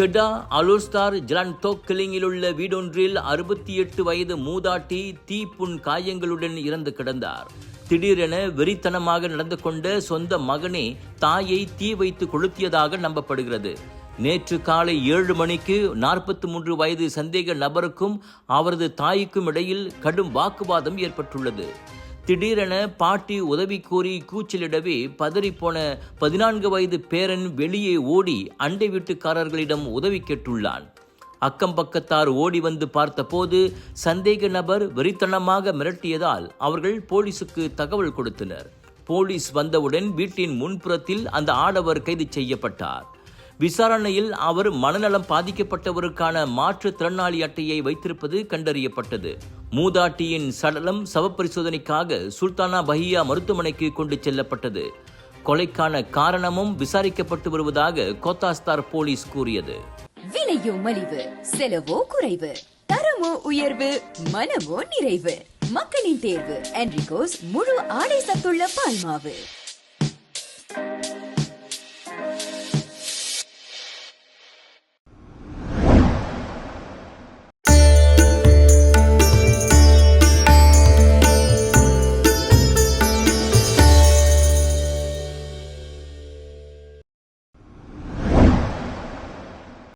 கெடா அலோஸ்தார் ஜலான் தோக்கலிங்கில் உள்ள வீடொன்றில் 68 வயது மூதாட்டி தீப்புண் காயங்களுடன் இறந்து கிடந்தார். திடீரென வெறித்தனமாக நடந்து கொண்ட சொந்த மகனே தாயை தீ வைத்து கொளுத்தியதாக நம்பப்படுகிறது. நேற்று காலை 7 மணிக்கு 43 வயது சந்தேக நபருக்கும் அவரது தாய்க்கும் இடையில் கடும் வாக்குவாதம் ஏற்பட்டுள்ளது. திடீரென பாட்டி உதவி கோரி கூச்சலிடவே பதறிப்போன 14 வயது பேரன் வெளியே ஓடி அண்டை வீட்டுக்காரர்களிடம் உதவி கேட்டுள்ளான். அக்கம் பக்கத்தார் ஓடி வந்து பார்த்தபோது சந்தேக நபர் வெறித்தனமாக மிரட்டியதால் அவர்கள் போலீசுக்கு தகவல் கொடுத்தனர். போலீஸ் வந்தவுடன் வீட்டின் முன்புறத்தில் அந்த ஆடவர் கைது செய்யப்பட்டார். விசாரணையில் அவர் மனநலம் பாதிக்கப்பட்டவருக்கான மாற்றுத்திறனாளி அட்டையை வைத்திருப்பது கண்டறியப்பட்டது. மூதாட்டியின் சடலம் சவப்பரிசோதனைக்காக சுல்தானா பஹியா மருத்துவமனைக்கு கொண்டு செல்லப்பட்டது. கொலைக்கான காரணமும் விசாரிக்கப்பட்டு வருவதாக கோத்தாஸ்தார் போலீஸ் கூறியது. விலையோ மலிவு, செலவோ குறைவு, தரமோ உயர்வு, மனமோ நிறைவு. மக்களின் தேர்வு என்ரிகோஸ் முழு ஆடை சத்துள்ள பால்மாவு.